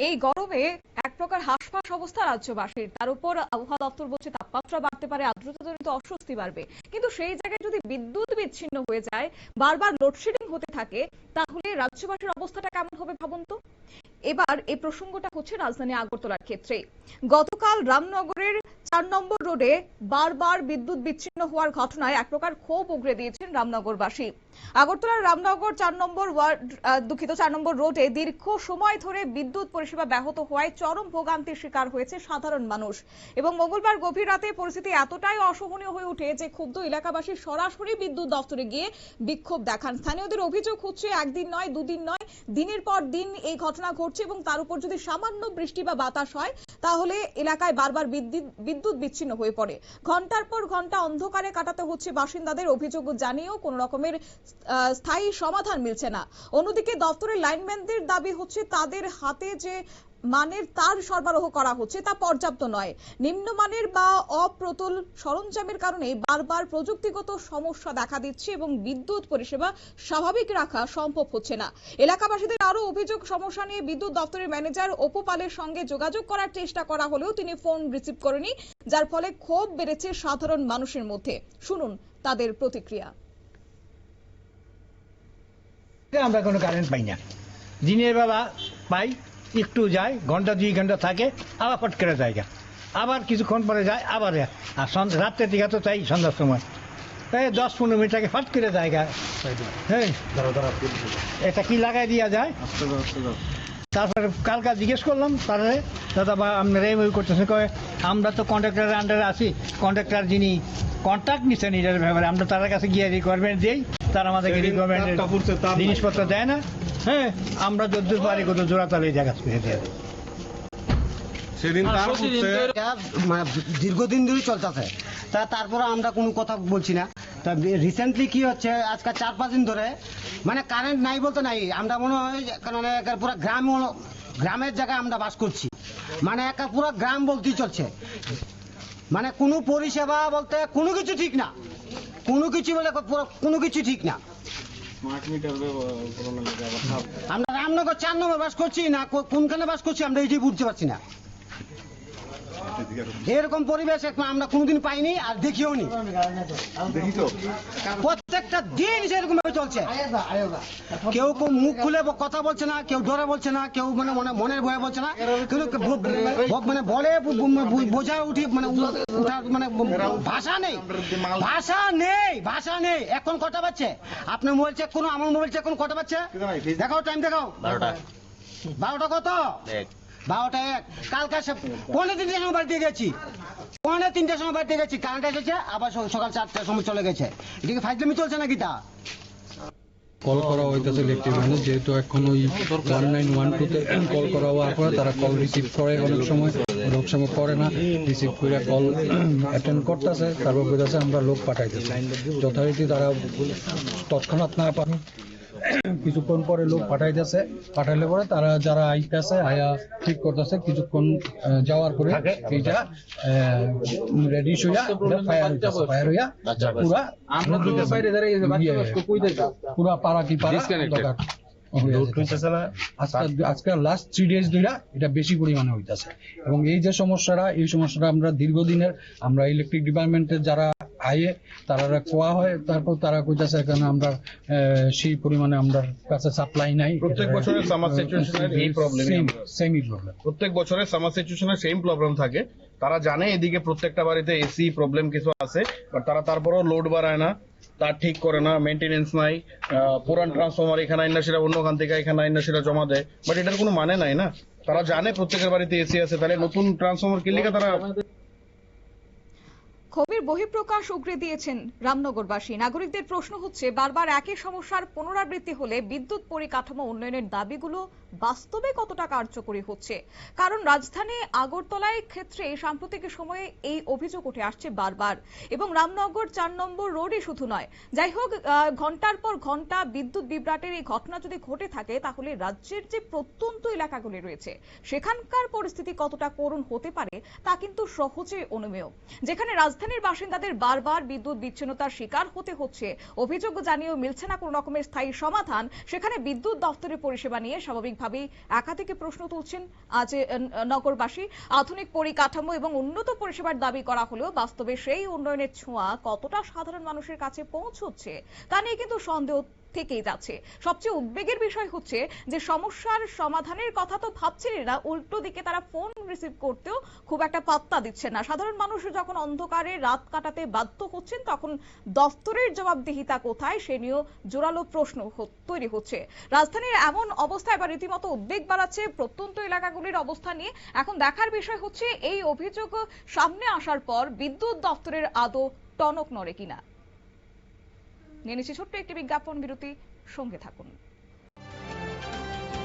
এই গরমে এক প্রকার হাসফাস অবস্থা রাজ্যবাসীর। তার উপর আবহাওয়া দপ্তর বলছে তাপমাত্রা বাড়তে পারে, আর্দ্রতাজনিত অস্বস্তি বাড়বে। কিন্তু সেই জায়গায় যদি বিদ্যুৎ বিচ্ছিন্ন হয়ে যায়, বারবার লোডশেডিং হতে থাকে, তাহলে রাজ্যবাসীর অবস্থাটা কেমন হবে ভাবুন তো। এবার এই প্রসঙ্গটা হচ্ছে রাজধানী আগরতলার ক্ষেত্রে। গতকাল রামনগরের ৪ নম্বর রোডে বারবার বিদ্যুৎ বিচ্ছিন্ন হওয়ার ঘটনায় এক প্রকার ক্ষোভ উগরে দিয়েছেন রামনগরবাসী। আগরতলার রামনগর ৪ নম্বর রোডে দীর্ঘ সময় ধরে বিদ্যুৎ পরিষেবা ব্যাহত হওয়ায় চরম ভোগান্তির শিকার হয়েছে সাধারণ মানুষ। এবং মঙ্গলবার গভীর রাতে পরিস্থিতি এতটাই অসহনীয় হয়ে ওঠে যে ক্ষুব্ধ এলাকাবাসী সরাসরি বিদ্যুৎ দপ্তরে গিয়ে বিক্ষোভ দেখান। স্থানীয়দের অভিযোগ হচ্ছে একদিন নয়, দুদিন নয়, দিনের পর দিন এই ঘটনা ঘটছে এবং তার উপর যদি সামান্য বৃষ্টি বা বাতাস হয় তাহলে এলাকায় বারবার বিদ্যুৎ বিচ্ছিন্ন হয়ে পড়ে। ঘন্টার পর ঘন্টা অন্ধকারে কাটাতে হচ্ছে বাসিন্দাদের। অভিযোগ জানিয়েও কোন রকমের স্থায়ী সমাধান মিলছে না। অন্যদিকে দপ্তরের লাইনম্যানদের দাবি হচ্ছে তাদের হাতে যে মানের তার সরবরাহ করা হচ্ছে তা পর্যাপ্ত নয়। নিম্নমানের বা অপ্রতুল সরঞ্জামের কারণে বারবার প্রযুক্তিগত সমস্যা দেখা দিচ্ছে এবং বিদ্যুৎ পরিষেবা স্বাভাবিক রাখা সম্ভব হচ্ছে না। এলাকাবাসীদের আরো অভিযোগ, সমস্যা নিয়ে বিদ্যুৎ দপ্তরের ম্যানেজার অপু পালের সঙ্গে যোগাযোগ করার চেষ্টা করা হলেও তিনি ফোন রিসিভ করেনি, যার ফলে ক্ষোভ বেড়েছে সাধারণ মানুষের মধ্যে। শুনুন তাদের প্রতিক্রিয়া। আমরা কোনো কারেন্ট পাই না, দিনের বেলা পাই, একটু যায়, ঘন্টা 2 ঘন্টা থাকে, আবার পট করে জায়গা, আবার কিছুক্ষণ পরে যায়, আবার আর রাত্রের দিকে তো চাই সন্ধ্যার সময় 10-15 মিনিট আগে ফাট করে জায়গা। হ্যাঁ, এটা কি লাগাই দিয়া যায়। তারপরে কালকা জিজ্ঞেস করলাম তাহলে দাদা বা আপনারা এই করতেছে, কয়ে আমরা তো কন্ট্রাক্টরের আন্ডারে আছি, কন্ট্রাক্টর যিনি কন্ট্রাক্ট নিচ্ছেন এটার ব্যাপারে আমরা তার কাছে গিয়ে রিকোয়ারমেন্ট দিই, তারা আমাদেরকে রিকোয়ারমেন্টের জিনিসপত্র দেয় না। হ্যাঁ, আমরা যদ্দূর পারি কত জোড়া তালে এই জায়গা দিয়ে দেয়। সেদিন দীর্ঘদিন ধরে চলতেছে, তারপরে আমরা কোনো কথা বলছি না। তা রিসেন্টলি কি হচ্ছে, আজকাল 4-5 দিন ধরে মানে কারেন্ট নাই বলতে নাই। আমরা মনে হয় কারণ পুরো গ্রামের জায়গায় আমরা বাস করছি, মানে একটা পুরো গ্রাম বলতেই চলছে, মানে কোনো পরিষেবা বলতে কোনো কিছু ঠিক না, কোনো কিছু বলে কোনো কিছু ঠিক না। আমরা রামনগর 4 নম্বর বাস করছি না, কোনখানে বাস করছি আমরা এটাই বুঝতে পারছি না। এরকম পরিবেশ আমরা কোনোদিন পাইনি আর দেখিও নি। প্রত্যেকটা দিন সেরকম ভাবে চলছে, কেউ মুখ খুলে কথা বলছে না, কেউ ধরে বলছে না, কেউ মানে মনের ভয়ে বলছে না, কেউ মানে বলে বোঝা উঠি মানে মানে ভাষা নেই, ভাষা নেই, ভাষা নেই। এখন কটা বাজছে? আপনার মোবাইল চেক করুন, আমার মোবাইল চেক করুন, কটা বাজছে দেখাও, টাইম দেখাও। 12টা কত? 12টা 1। কালকে 3:45 সময় বাড়িতে গেছি, 3:45 সময় বাড়িতে গেছি, কারেন্ট এসেছে, আবার সকাল 4টার সময় চলে গেছে। এদিকে ফাইজলামি চলছে নাকি? তা কল করা হইতেছে ইলেকট্রিক ম্যানের, যেহেতু এখন ওই 1912-তে কল করা হওয়ার পরে তারা কল রিসিভ করে, অনেক সময় করে না, রিসিভ করে কল অ্যাটেন্ড করতেছে, তারপর বলতেছে আমরা লোক পাঠাইতেছি। যথারীতি তারা তৎক্ষণাৎ না পারে, কিছুক্ষণ পরে লোক পাঠাইতেছে, পাঠাইলে পরে তারা যারা আইতেছে আয়া ঠিক করতেছে, কিছুক্ষণ যাওয়ার পরে এইটা রেডি হইয়া ফায়ার হইয়া পুরা পাড়া কি পাড়া দরকার। আজকে লাস্ট 3 days ধরে এটা বেশি পরিমাণে হইতেছে। এবং এই যে সমস্যাটা, এই সমস্যাটা আমরা দীর্ঘদিনের, আমরা ইলেকট্রিক ডিপার্টমেন্টের যারা আয়ে তারা কোয়া হয়, তারপর তারা কইতাছে এখানে আমরা সেই পরিমাণে আমরা কাছে সাপ্লাই নাই। প্রত্যেক বছরের সামার সিচুয়েশনের এই প্রবলেম, সেমই প্রবলেম, প্রত্যেক বছরের সামার সিচুয়েশনের সেম প্রবলেম থাকে। তারা জানে এদিকে প্রত্যেকটা বাড়িতে এসি প্রবলেম কিছু আছে, বাট তারা তারপরও লোড বাড়ায় না, তার ঠিক করে না, মেইনটেনেন্স নাই। পুরান ট্রান্সফরমার এখানে আইন না, সেটা অন্যখান থেকে এখানে আইন না, সেটা জমা দেয়, বাট এটার কোনো মানে নাই না। তারা জানে প্রত্যেকের বাড়িতে এসি আছে, তাহলে নতুন ট্রান্সফরমার কিনলে তারা। ক্ষোভের বহিঃপ্রকাশ উগরে দিয়েছেন রামনগরবাসী। নাগরিকদের প্রশ্ন হচ্ছে, বারবার একই সমস্যার পুনরাবৃত্তি হলে বিদ্যুৎ পরিকাঠামো উন্নয়নের দাবিগুলো বাস্তবে কতটা কার্যকরী হচ্ছে। কারণ রাজধানী আগরতলায় ক্ষেত্রে সাম্প্রতিক সময়ে এই অভিযোগ উঠে আসছে বারবার, এবং রামনগর 4 নম্বর রোডই শুধু নয়। যাই হোক, ঘন্টার পর ঘন্টা বিদ্যুৎ বিভ্রাটের এই ঘটনা যদি ঘটে থাকে, তাহলে রাজ্যের যে প্রত্যন্ত এলাকাগুলি রয়েছে সেখানকার পরিস্থিতি কতটা করুণ হতে পারে তা কিন্তু সহজে অনুমেয়। যেখানে রাজধানীর বাসিন্দাদের বারবার বিদ্যুৎ বিচ্ছিন্নতার শিকার হতে হচ্ছে, অভিযোগ জানিয়েও মিলছে না কোনো রকমের স্থায়ী সমাধান, সেখানে বিদ্যুৎ দপ্তরের পরিষেবা নিয়ে স্বাভাবিক স্বাভাবিকভাবেই একাধিক প্রশ্ন তুলছেন আজ নগরবাসী। আধুনিক পরিকাঠামো এবং উন্নত পরিষেবার দাবি করা হলেও বাস্তবে সেই উন্নয়নের ছোঁয়া কতটা সাধারণ মানুষের কাছে পৌঁছচ্ছে তা নিয়ে কিন্তু সন্দেহ থেকেই যাচ্ছে। সবচেয়ে উদ্বেগের বিষয় হচ্ছে যে সমস্যার সমাধানের কথা তো ভাবছেনই না, উল্টো দিকে তারা ফোন রিসিভ করতেও খুব একটা পাত্তা দিচ্ছেন না। সাধারণ মানুষ যখন অন্ধকারে রাত কাটাতে বাধ্য হচ্ছেন তখন দফতরের জবাবদিহিতা কোথায় সে নিয়েও জোরালো প্রশ্ন তৈরি হচ্ছে। রাজধানীর এমন অবস্থা এবার রীতিমতো উদ্বেগ বাড়াচ্ছে প্রত্যন্ত এলাকাগুলির অবস্থা নিয়ে। এখন দেখার বিষয় হচ্ছে এই অভিযোগ সামনে আসার পর বিদ্যুৎ দফতরের আদৌ টনক নড়ে কিনা। নিয়ে নিচ্ছি ছোট্ট একটি বিজ্ঞাপন বিরতি, সঙ্গে থাকুন।